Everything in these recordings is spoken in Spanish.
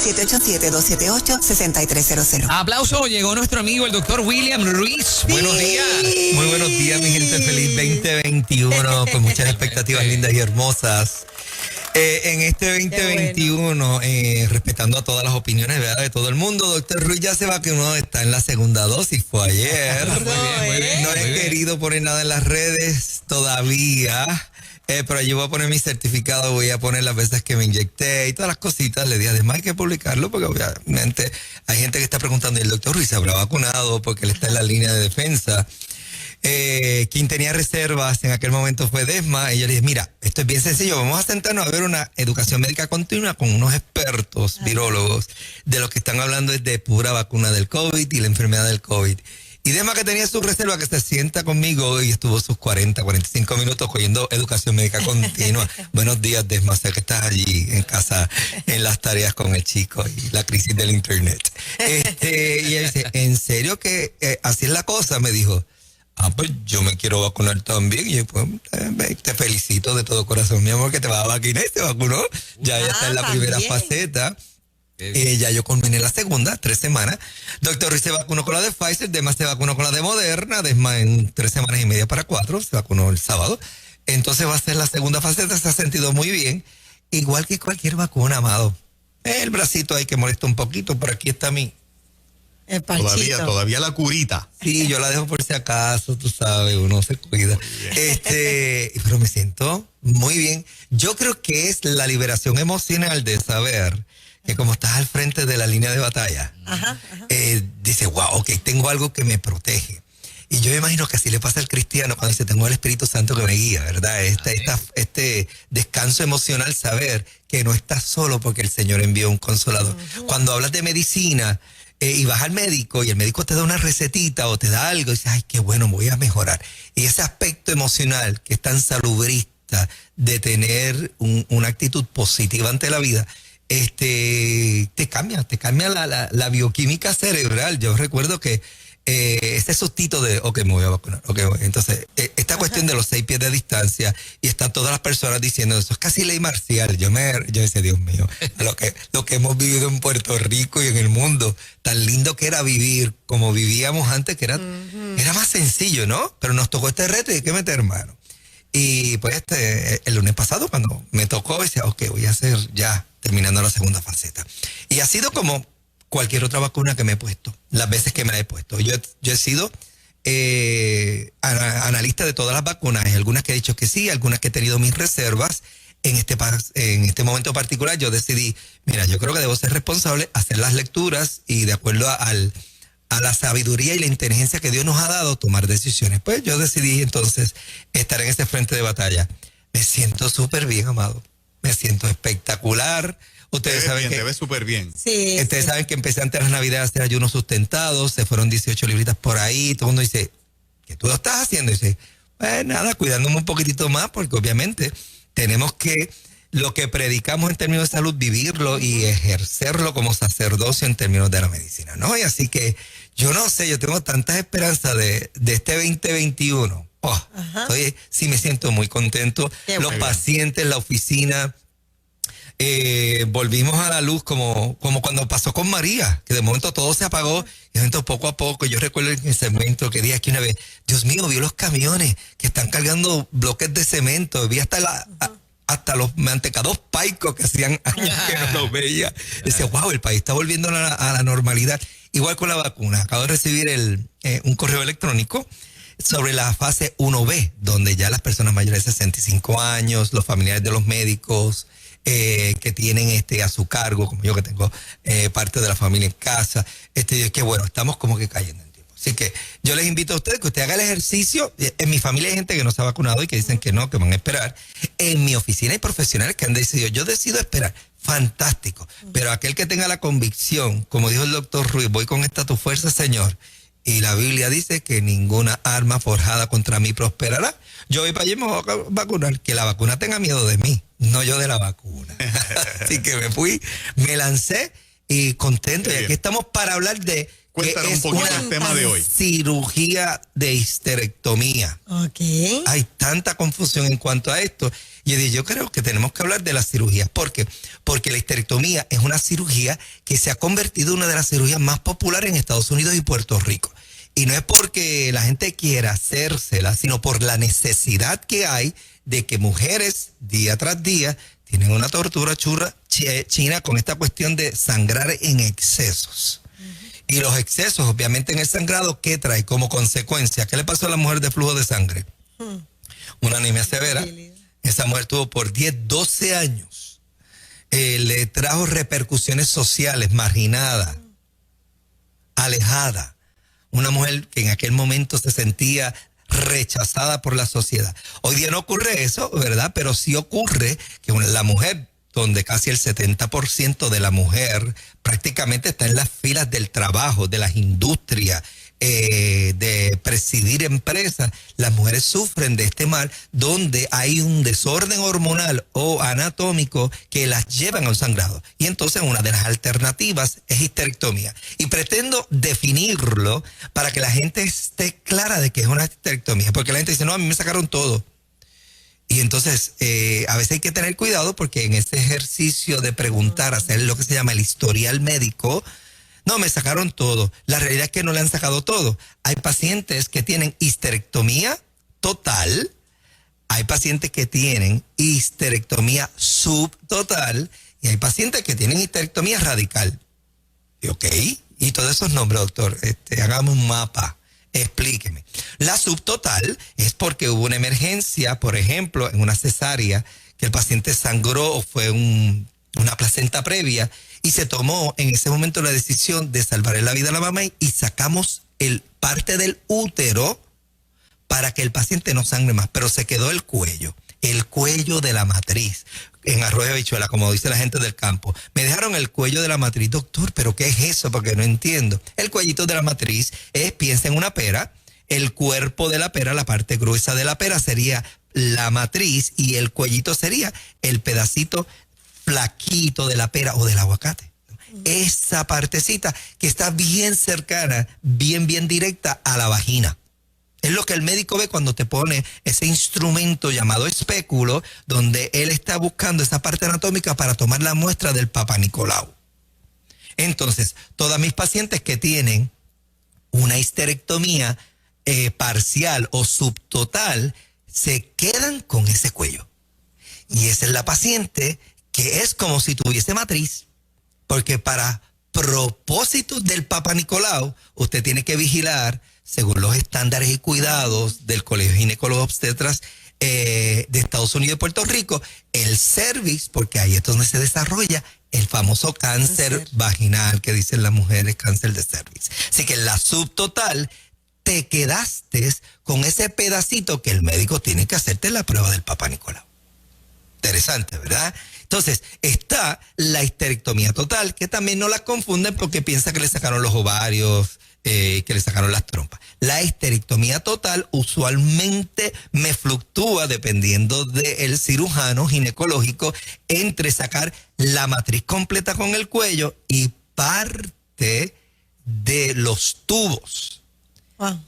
787-278-6300. Aplauso, llegó nuestro amigo el doctor William Ruiz. Sí. Buenos días. Muy buenos días, mi gente. Feliz 2021, con muchas expectativas lindas y hermosas. En este 2021, respetando a todas las opiniones, ¿verdad?, de todo el mundo, doctor Ruiz ya se vacunó, está en la segunda dosis, fue ayer. Muy bien. No he querido poner nada en las redes todavía, pero allí voy a poner mi certificado, voy a poner las veces que me inyecté y todas las cositas. Le dije, además hay que publicarlo porque obviamente hay gente que está preguntando, ¿y el doctor Ruiz se habrá vacunado? Porque él está en la línea de defensa. Quien tenía reservas en aquel momento fue Desma, y yo le dije, mira, esto es bien sencillo, vamos a sentarnos a ver una educación médica continua con unos expertos virólogos, de los que están hablando es de pura vacuna del COVID y la enfermedad del COVID. Y Desma, que tenía su reserva, que se sienta conmigo y estuvo sus 45 minutos cogiendo educación médica continua. Buenos días, Desma, sé que estás allí en casa en las tareas con el chico y la crisis del internet. Y él dice, ¿en serio que así es la cosa? Me dijo. Pues yo me quiero vacunar también. Y yo, pues, te felicito de todo corazón, mi amor, que te vas a vacunar y se vacunó. Ya está en la primera faceta. Ya yo culminé la segunda, 3 semanas. Doctor Ruiz se vacunó con la de Pfizer, Desma se vacunó con la de Moderna, Desma en 3 semanas y media para 4, se vacunó el sábado. Entonces va a ser la segunda faceta, se ha sentido muy bien. Igual que cualquier vacuna, amado. El bracito ahí que molesta un poquito, por aquí está mi... Todavía la curita. Sí, yo la dejo por si acaso, tú sabes, uno se cuida. Pero me siento muy bien. Yo creo que es la liberación emocional de saber que como estás al frente de la línea de batalla, dice, wow, ok, tengo algo que me protege. Y yo me imagino que así le pasa al cristiano cuando dice, tengo el Espíritu Santo que me guía, ¿verdad? Este descanso emocional, saber que no estás solo porque el Señor envió un consolador. Cuando hablas de medicina, y vas al médico y el médico te da una recetita o te da algo y dices, ay, qué bueno, voy a mejorar. Y ese aspecto emocional que es tan salubrista de tener una actitud positiva ante la vida, te cambia la bioquímica cerebral. Yo recuerdo que ese sustito de, ok, me voy a vacunar, ok, voy. Entonces, esta cuestión de los 6 pies de distancia, y están todas las personas diciendo, eso es casi ley marcial. Yo decía, Dios mío, lo que hemos vivido en Puerto Rico y en el mundo, tan lindo que era vivir como vivíamos antes, que era más sencillo, ¿no? Pero nos tocó este reto y hay que meter mano. Y pues el lunes pasado, cuando me tocó, decía, ok, voy a hacer ya, terminando la segunda faceta. Y ha sido como cualquier otra vacuna que me he puesto, las veces que me la he puesto. Yo he sido analista de todas las vacunas. Hay algunas que he dicho que sí, algunas que he tenido mis reservas. En este momento particular yo decidí, mira, yo creo que debo ser responsable, hacer las lecturas y de acuerdo a la sabiduría y la inteligencia que Dios nos ha dado, tomar decisiones. Pues yo decidí entonces estar en ese frente de batalla. Me siento súper bien, amado. Me siento espectacular. Ustedes saben que te ves súper bien. Sí, ustedes saben que empecé antes de las Navidades a hacer ayunos sustentados, se fueron 18 libritas por ahí, todo el mundo dice, ¿qué tú lo estás haciendo? Y dice, pues nada, cuidándome un poquitito más, porque obviamente tenemos que, lo que predicamos en términos de salud, vivirlo y ejercerlo como sacerdocio en términos de la medicina, ¿no? Y así que, yo no sé, yo tengo tantas esperanzas de este 2021. Sí me siento muy contento. Los pacientes, la oficina, volvimos a la luz como cuando pasó con María, que de momento todo se apagó, y de momento poco a poco. Yo recuerdo en el segmento que dije aquí una vez, Dios mío, vi los camiones que están cargando bloques de cemento, vi hasta los mantecados paicos que hacían años que no los veía. Decía, wow, el país está volviendo a la normalidad. Igual con la vacuna, acabo de recibir un correo electrónico sobre la fase 1B, donde ya las personas mayores de 65 años, los familiares de los médicos, que tienen a su cargo, como yo que tengo parte de la familia en casa, que bueno, estamos como que cayendo en tiempo. Así que yo les invito a ustedes que usted haga el ejercicio. En mi familia hay gente que no se ha vacunado y que dicen que no, que van a esperar. En mi oficina hay profesionales que han decidido, yo decido esperar, fantástico. Pero aquel que tenga la convicción, como dijo el doctor Ruiz, voy con esta tu fuerza, Señor. Y la Biblia dice que ninguna arma forjada contra mí prosperará. Yo voy para allí y me voy a vacunar. Que la vacuna tenga miedo de mí, no yo de la vacuna. Así que me lancé y contento. Y aquí estamos para hablar de Cuéntanos que un poquito es el tema de hoy. cirugía de histerectomía. Ok. Hay tanta confusión en cuanto a esto. Y yo creo que tenemos que hablar de la cirugía. ¿Por qué? Porque la histerectomía es una cirugía que se ha convertido en una de las cirugías más populares en Estados Unidos y Puerto Rico. Y no es porque la gente quiera hacérsela, sino por la necesidad que hay de que mujeres día tras día tienen una tortura china con esta cuestión de sangrar en excesos. Y los excesos, obviamente, en el sangrado, ¿qué trae como consecuencia? ¿Qué le pasó a la mujer de flujo de sangre? Una anemia severa. Esa mujer tuvo por 10, 12 años. Le trajo repercusiones sociales, marginada, alejada. Una mujer que en aquel momento se sentía rechazada por la sociedad. Hoy día no ocurre eso, ¿verdad? Pero sí ocurre que la mujer, donde casi el 70% de la mujer prácticamente está en las filas del trabajo, de las industrias, de presidir empresas, las mujeres sufren de este mal donde hay un desorden hormonal o anatómico que las llevan a un sangrado. Y entonces una de las alternativas es histerectomía. Y pretendo definirlo para que la gente esté clara de que es una histerectomía, porque la gente dice, no, a mí me sacaron todo. Y entonces, a veces hay que tener cuidado porque en ese ejercicio de preguntar, hacer lo que se llama el historial médico, no, me sacaron todo. La realidad es que no le han sacado todo. Hay pacientes que tienen histerectomía total, hay pacientes que tienen histerectomía subtotal y hay pacientes que tienen histerectomía radical. Y ok, y todos esos nombres, doctor, hagamos un mapa. Explíqueme. La subtotal es porque hubo una emergencia, por ejemplo, en una cesárea, que el paciente sangró o fue una placenta previa y se tomó en ese momento la decisión de salvarle la vida a la mamá y sacamos parte del útero para que el paciente no sangre más, pero se quedó el cuello de la matriz. En arroz de habichuela, como dice la gente del campo. Me dejaron el cuello de la matriz. Doctor, ¿pero qué es eso? Porque no entiendo. El cuellito de la matriz piensa en una pera. El cuerpo de la pera, la parte gruesa de la pera sería la matriz y el cuellito sería el pedacito flaquito de la pera o del aguacate. Esa partecita que está bien cercana, bien directa a la vagina. Es lo que el médico ve cuando te pone ese instrumento llamado espéculo, donde él está buscando esa parte anatómica para tomar la muestra del Papa Nicolau. Entonces, todas mis pacientes que tienen una histerectomía parcial o subtotal, se quedan con ese cuello. Y esa es la paciente que es como si tuviese matriz, porque para propósitos del Papa Nicolau, usted tiene que vigilar según los estándares y cuidados del Colegio de Ginecólogos Obstetras de Estados Unidos y Puerto Rico, el cervix, porque ahí es donde se desarrolla el famoso cáncer vaginal que dicen las mujeres, cáncer de cervix. Así que en la subtotal te quedaste con ese pedacito que el médico tiene que hacerte la prueba del Papa Nicolau. Interesante, ¿verdad? Entonces, está la histerectomía total, que también no la confunden porque piensa que le sacaron los ovarios, que le sacaron las trompas. La histerectomía total usualmente me fluctúa dependiendo del cirujano ginecológico entre sacar la matriz completa con el cuello y parte de los tubos. Wow.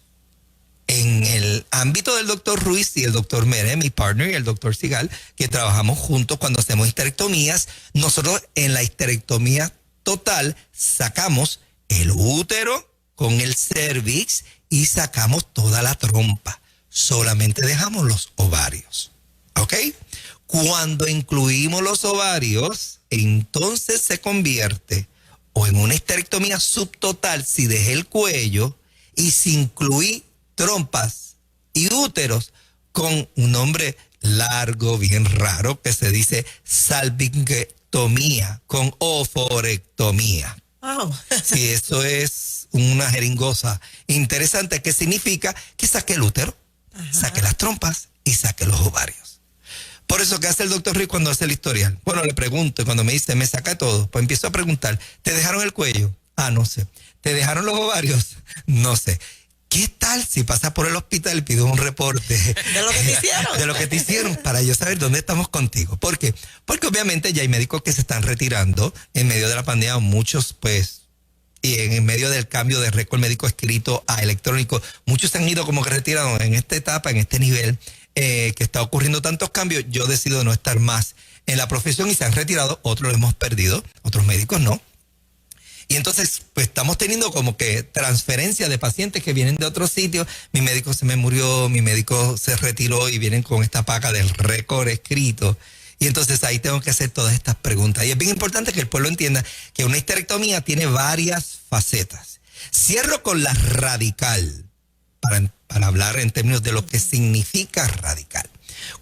En el ámbito del doctor Ruiz y el doctor Mere, mi partner, y el doctor Sigal, que trabajamos juntos cuando hacemos histerectomías, nosotros en la histerectomía total sacamos el útero con el cervix y sacamos toda la trompa. Solamente dejamos los ovarios. ¿Ok? Cuando incluimos los ovarios, entonces se convierte o en una histerectomía subtotal si dejé el cuello y si incluí trompas y úteros con un nombre largo, bien raro, que se dice salpingectomía con oforectomía. Wow. Sí, eso es una jeringosa interesante que significa que saque el útero, saque las trompas y saque los ovarios. Por eso, ¿qué hace el doctor Ruiz cuando hace el historial? Bueno, le pregunto, cuando me dice, me saca todo, pues empiezo a preguntar, ¿te dejaron el cuello? Ah, no sé. ¿Te dejaron los ovarios? No sé. ¿Qué tal si pasas por el hospital y pido un reporte? ¿De lo que te hicieron? De lo que te hicieron, para yo saber dónde estamos contigo. ¿Por qué? Porque obviamente ya hay médicos que se están retirando en medio de la pandemia. Muchos, pues, y en medio del cambio de récord médico escrito a electrónico, muchos se han ido como que retirados en esta etapa, en este nivel, que está ocurriendo tantos cambios. Yo decido no estar más en la profesión y se han retirado, otros lo hemos perdido, otros médicos no. Y entonces, pues estamos teniendo como que transferencia de pacientes que vienen de otros sitios. Mi médico se me murió, mi médico se retiró y vienen con esta paca del récord escrito. Y entonces ahí tengo que hacer todas estas preguntas. Y es bien importante que el pueblo entienda que una histerectomía tiene varias facetas. Cierro con la radical, para hablar en términos de lo que significa radical.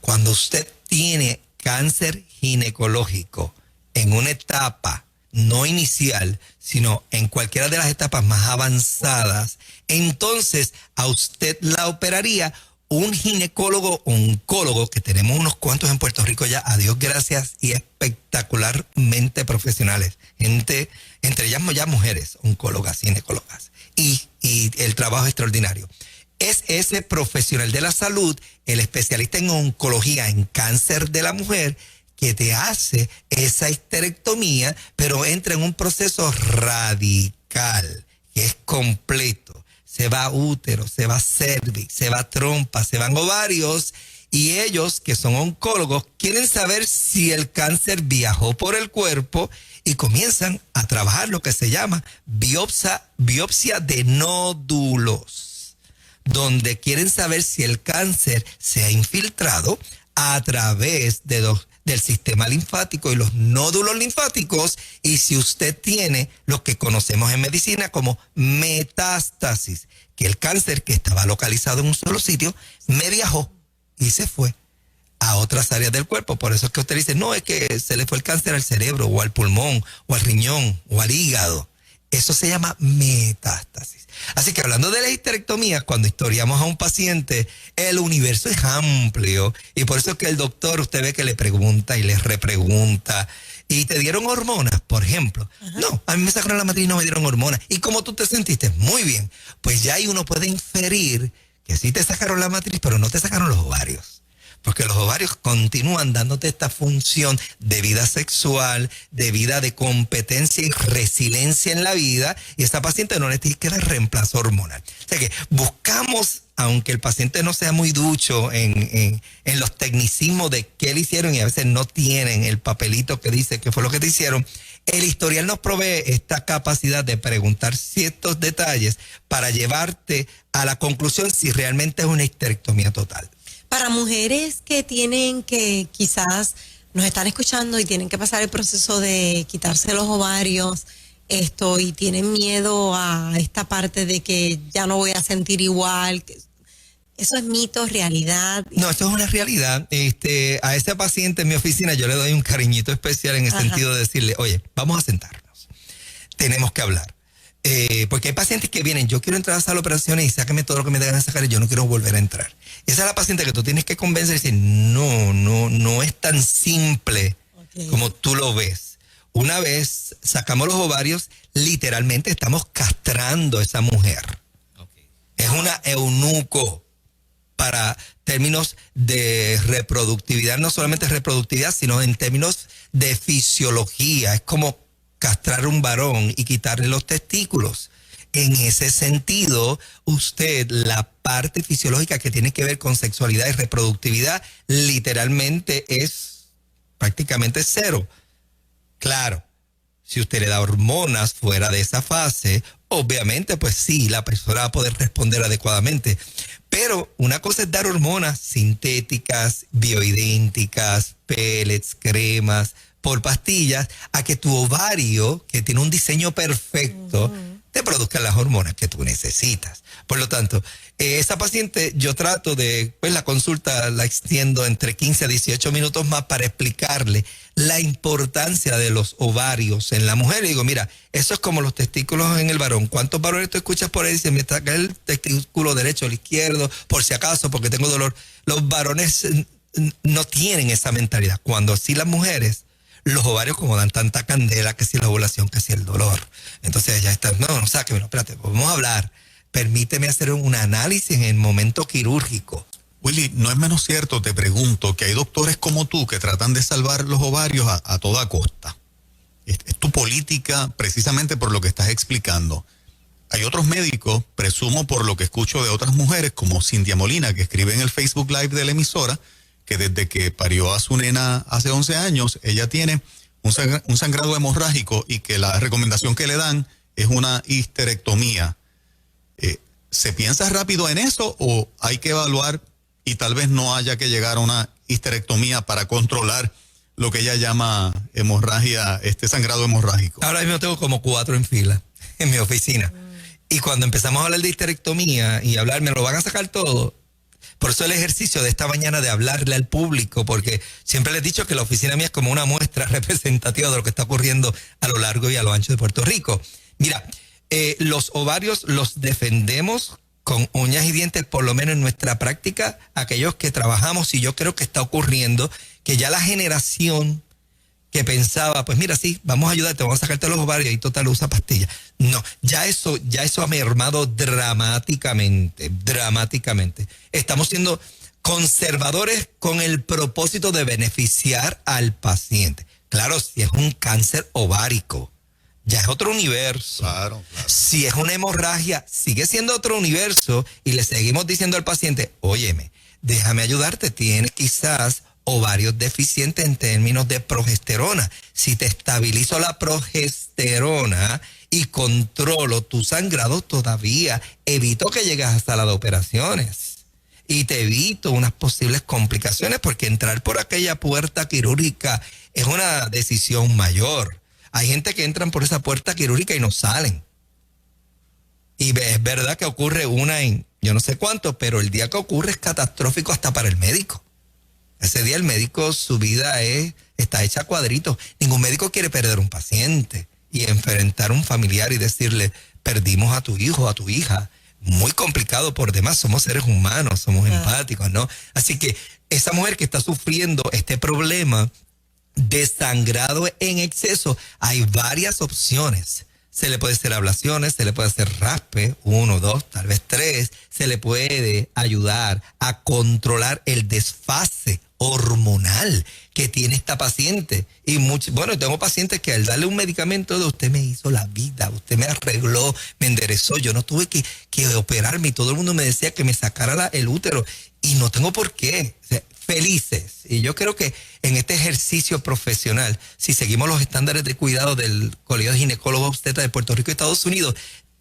Cuando usted tiene cáncer ginecológico en una etapa no inicial, sino en cualquiera de las etapas más avanzadas, entonces a usted la operaría un ginecólogo oncólogo, que tenemos unos cuantos en Puerto Rico ya, a Dios gracias, y espectacularmente profesionales. Gente, entre ellas ya mujeres, oncólogas, ginecólogas. Y el trabajo extraordinario. Es ese profesional de la salud, el especialista en oncología, en cáncer de la mujer, que te hace esa histerectomía, pero entra en un proceso radical, que es completo. Se va útero, se va cervix, se va trompa, se van ovarios, y ellos, que son oncólogos, quieren saber si el cáncer viajó por el cuerpo y comienzan a trabajar lo que se llama biopsia de nódulos, donde quieren saber si el cáncer se ha infiltrado a través del sistema linfático y los nódulos linfáticos, y si usted tiene lo que conocemos en medicina como metástasis, que el cáncer que estaba localizado en un solo sitio me viajó y se fue a otras áreas del cuerpo. Por eso es que usted dice, no, es que se le fue el cáncer al cerebro o al pulmón o al riñón o al hígado. Eso se llama metástasis. Así que hablando de la histerectomía, cuando historiamos a un paciente, el universo es amplio, y por eso es que el doctor, usted ve que le pregunta y le repregunta. ¿Y te dieron hormonas, por ejemplo? Ajá. No, a mí me sacaron la matriz y no me dieron hormonas. ¿Y cómo tú te sentiste? Muy bien. Pues ya ahí uno puede inferir que sí te sacaron la matriz, pero no te sacaron los ovarios. Porque los ovarios continúan dándote esta función de vida sexual, de vida de competencia y resiliencia en la vida, y esta paciente no le tiene que dar reemplazo hormonal. O sea que buscamos, aunque el paciente no sea muy ducho en los tecnicismos de qué le hicieron, y a veces no tienen el papelito que dice qué fue lo que te hicieron, el historial nos provee esta capacidad de preguntar ciertos detalles para llevarte a la conclusión si realmente es una histerectomía total. Para mujeres que quizás nos están escuchando y tienen que pasar el proceso de quitarse los ovarios, y tienen miedo a esta parte de que ya no voy a sentir igual, ¿eso es mito, realidad? No, esto es una realidad. A esa paciente en mi oficina yo le doy un cariñito especial en el sentido de decirle, oye, vamos a sentarnos, tenemos que hablar. Porque hay pacientes que vienen, yo quiero entrar a la sala de operaciones y sáqueme todo lo que me tengan que sacar y yo no quiero volver a entrar. Esa es la paciente que tú tienes que convencer y decir, no es tan simple como tú lo ves. Una vez sacamos los ovarios, literalmente estamos castrando a esa mujer. Es una eunuco para términos de reproductividad, no solamente reproductividad, sino en términos de fisiología. Es como castrar un varón y quitarle los testículos. En ese sentido, usted, la parte fisiológica que tiene que ver con sexualidad y reproductividad, literalmente es prácticamente cero. Claro, si usted le da hormonas fuera de esa fase, obviamente, pues sí, la persona va a poder responder adecuadamente. Pero una cosa es dar hormonas sintéticas, bioidénticas, pellets, cremas, por pastillas, a que tu ovario, que tiene un diseño perfecto, te produzca las hormonas que tú necesitas. Por lo tanto, esa paciente yo trato de, pues la consulta la extiendo entre 15 a 18 minutos más para explicarle la importancia de los ovarios en la mujer. Y digo, mira, eso es como los testículos en el varón. ¿Cuántos varones tú escuchas por ahí? Dicen, me está el testículo derecho o el izquierdo, por si acaso, porque tengo dolor. Los varones no tienen esa mentalidad. Cuando sí las mujeres, los ovarios como dan tanta candela, que si la ovulación, que si el dolor. Entonces ya está, no, sáquemelo, espérate, vamos a hablar. Permíteme hacer un análisis en el momento quirúrgico. Willy, no es menos cierto, te pregunto, que hay doctores como tú que tratan de salvar los ovarios a toda costa. es tu política precisamente por lo que estás explicando. Hay otros médicos, presumo por lo que escucho de otras mujeres, como Cintia Molina, que escribe en el Facebook Live de la emisora, que desde que parió a su nena hace 11 años, ella tiene un sangrado hemorrágico y que la recomendación que le dan es una histerectomía. ¿Se piensa rápido en eso o hay que evaluar y tal vez no haya que llegar a una histerectomía para controlar lo que ella llama hemorragia, sangrado hemorrágico? Ahora mismo tengo como 4 en fila en mi oficina. Y cuando empezamos a hablar de histerectomía y hablar, me lo van a sacar todo. Por eso el ejercicio de esta mañana de hablarle al público, porque siempre les he dicho que la oficina mía es como una muestra representativa de lo que está ocurriendo a lo largo y a lo ancho de Puerto Rico. Mira, los ovarios los defendemos con uñas y dientes, por lo menos en nuestra práctica, aquellos que trabajamos, y yo creo que está ocurriendo que ya la generación que pensaba, pues mira, sí, vamos a ayudarte, vamos a sacarte los ovarios y total usa pastillas. No, ya eso ha mermado dramáticamente. Estamos siendo conservadores con el propósito de beneficiar al paciente. Claro, si es un cáncer ovárico, ya es otro universo. Claro. Si es una hemorragia, sigue siendo otro universo y le seguimos diciendo al paciente, óyeme, déjame ayudarte, tienes quizás ovarios deficientes en términos de progesterona. Si te estabilizo la progesterona y controlo tu sangrado, todavía evito que llegues a sala de operaciones y te evito unas posibles complicaciones, porque entrar por aquella puerta quirúrgica es una decisión mayor. Hay gente que entran por esa puerta quirúrgica y no salen. Y es verdad que ocurre una en yo no sé cuánto, pero el día que ocurre es catastrófico hasta para el médico. Ese día el médico, su vida está hecha a cuadritos. Ningún médico quiere perder un paciente y enfrentar a un familiar y decirle, perdimos a tu hijo, a tu hija. Muy complicado por demás, somos seres humanos, somos empáticos, ¿no? Así que esa mujer que está sufriendo este problema de sangrado en exceso, hay varias opciones. Se le puede hacer ablaciones, se le puede hacer raspe, 1, 2, tal vez 3. Se le puede ayudar a controlar el desfase hormonal que tiene esta paciente. Y bueno, tengo pacientes que al darle un medicamento de usted me hizo la vida, usted me arregló, me enderezó, yo no tuve que operarme y todo el mundo me decía que me sacara el útero y no tengo por qué. O sea, felices. Y yo creo que en este ejercicio profesional, si seguimos los estándares de cuidado del Colegio de Ginecólogos Obstetras de Puerto Rico y Estados Unidos,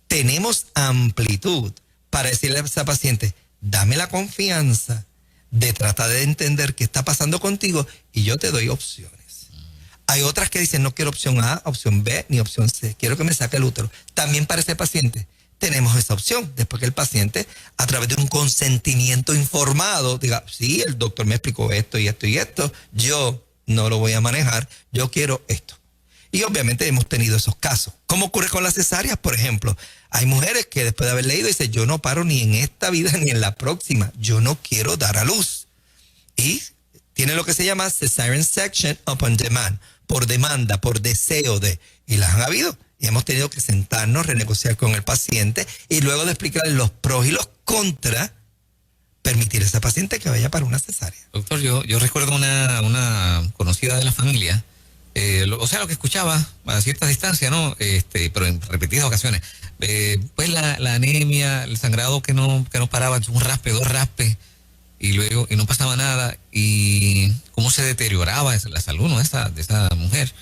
tenemos amplitud para decirle a esa paciente, dame la confianza de tratar de entender qué está pasando contigo y yo te doy opciones. Hay otras que dicen, no quiero opción A, opción B, ni opción C, quiero que me saque el útero. También para ese paciente tenemos esa opción, después que el paciente, a través de un consentimiento informado, diga, sí, el doctor me explicó esto y esto y esto, yo no lo voy a manejar, yo quiero esto. Y obviamente hemos tenido esos casos. ¿Cómo ocurre con las cesáreas, por ejemplo? Hay mujeres que después de haber leído dicen, yo no paro ni en esta vida ni en la próxima, yo no quiero dar a luz. Y tiene lo que se llama cesarean section upon demand, por demanda, por deseo de, y las han habido. Y hemos tenido que sentarnos, renegociar con el paciente y luego de explicarle los pros y los contras, permitir a esa paciente que vaya para una cesárea. Doctor, yo recuerdo una conocida de la familia, lo que escuchaba a cierta distancia, ¿no? Pero en repetidas ocasiones. Pues la anemia, el sangrado que no paraba, un raspe, 2 raspes, y luego y no pasaba nada, y cómo se deterioraba la salud, ¿no? de esa mujer.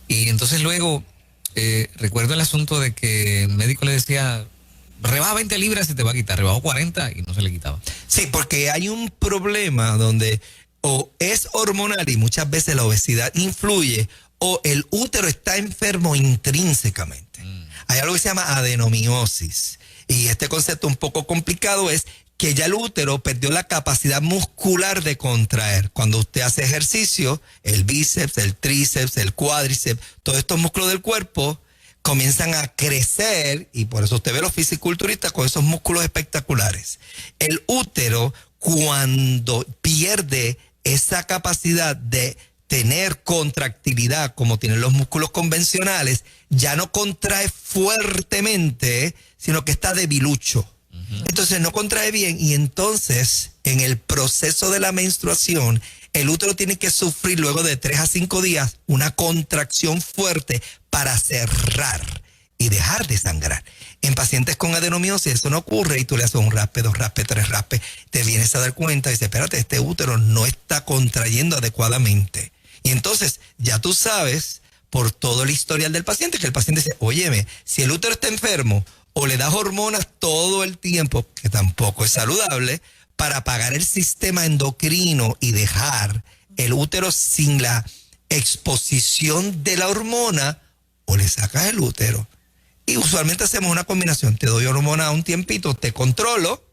Y entonces luego recuerdo el asunto de que el médico le decía, rebaja 20 libras, se te va a quitar, rebajó 40 y no se le quitaba. Sí, porque hay un problema donde o es hormonal y muchas veces la obesidad influye, o el útero está enfermo intrínsecamente. Hay algo que se llama adenomiosis. Y este concepto un poco complicado es que ya el útero perdió la capacidad muscular de contraer. Cuando usted hace ejercicio, el bíceps, el tríceps, el cuádriceps, todos estos músculos del cuerpo comienzan a crecer y por eso usted ve a los fisiculturistas con esos músculos espectaculares. El útero, cuando pierde esa capacidad de tener contractilidad como tienen los músculos convencionales, ya no contrae fuertemente, sino que está debilucho. Entonces no contrae bien y entonces en el proceso de la menstruación, el útero tiene que sufrir luego de 3 a 5 días una contracción fuerte para cerrar y dejar de sangrar. En pacientes con adenomiosis eso no ocurre y tú le haces un raspe, 2 raspes, 3 raspes, te vienes a dar cuenta y dices, espérate, este útero no está contrayendo adecuadamente. Y entonces ya tú sabes por todo el historial del paciente que el paciente dice, óyeme, si el útero está enfermo o le das hormonas todo el tiempo, que tampoco es saludable, para apagar el sistema endocrino y dejar el útero sin la exposición de la hormona, o le sacas el útero. Y usualmente hacemos una combinación. Te doy hormona un tiempito, te controlo,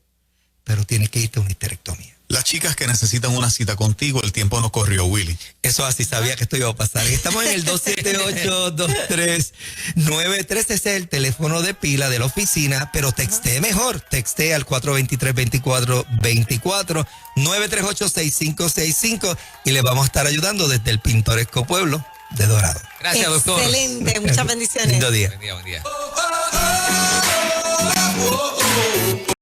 pero tienes que irte a una histerectomía. Las chicas que necesitan una cita contigo, el tiempo no corrió, Willy. Eso así, sabía que esto iba a pasar. Estamos en el 278-2393. Ese es el teléfono de pila de la oficina, pero texté mejor. Texté al 423-2424, 938-6565 y le vamos a estar ayudando desde el pintoresco pueblo de Dorado. Gracias, doctor. Excelente, muchas bendiciones. Lindo día. Buen día, buen día.